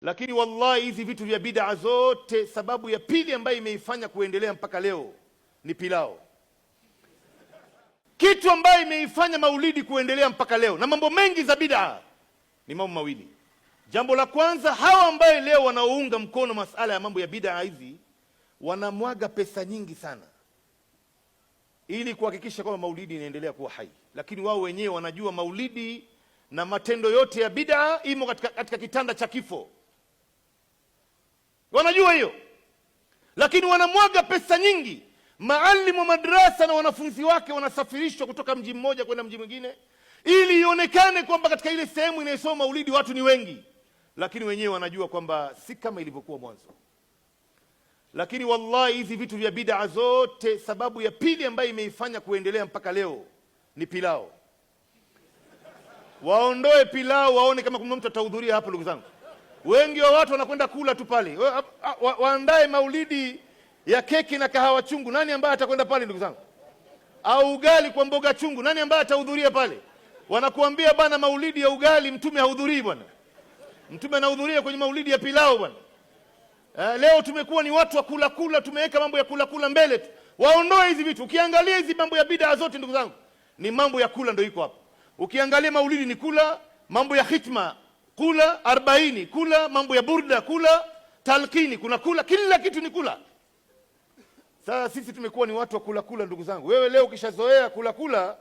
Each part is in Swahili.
Lakini wallahi hizi vitu vya bid'a zote, sababu ya pili ambayo imeifanya kuendelea mpaka leo ni pilao. Kitu ambayo imeifanya maulidi kuendelea mpaka leo na mambo mengi za bid'a ni mambo mawili. Jambo la kwanza, hawa ambaye leo wanaounga mkono masala ya mambo ya bid'a hizi wanamwaga pesa nyingi sana ili kuhakikisha kwamba maulidi inaendelea kuwa hai, lakini wao wenyewe wanajua maulidi na matendo yote ya bid'a imo katika kitanda cha kifo. Wanajua hiyo, lakini wanamwaga pesa nyingi. Maalimu wa madrasa na wanafunzi wake wanasafirishwa kutoka mji mmoja kwenda mji mwingine ili ionekane kwamba katika ile sehemu inayosoma maulidi watu ni wengi, lakini wenyewe wanajua kwamba si kama ilivyokuwa mwanzo. Lakini wallahi hizi vitu vya bid'a zote, sababu ya pili ambayo imeifanya kuendelea mpaka leo ni pilao. Waondoe pilao, waone kama kuna mtu atahudhuria hapo. Ndugu zangu, wengi wa watu wanakwenda kula tu pale. Waandae maulidi ya keki na kahawa chungu, nani ambaye atakwenda pale ndugu zangu? Au ugali kwa mboga chungu, nani ambaye atahudhuria pale? Wanakuambia bana, maulidi ya ugali mtume hahudhurii bwana, mtume anahudhuria kwenye maulidi ya pilao bwana. Leo tumekuwa ni watu wa kula kula, tumeweka mambo ya kula kula mbele tu. Waondoe hizi vitu. Ukiangalia hizi mambo ya bid'a zote ndugu zangu, ni mambo ya kula ndio iko hapo. Ukiangalia maulidi ni kula, mambo ya khitma kula, 40 kula, mambo ya burda kula, talqini kuna kula, kila kitu ni kula. Sasa sisi tumekuwa ni watu wa kula kula ndugu zangu. Wewe leo ukishazoea kula kula,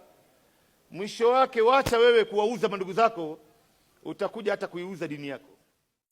mwisho wake wacha wewe kuwauza mandugu zako, utakuja hata kuiuza dini yako.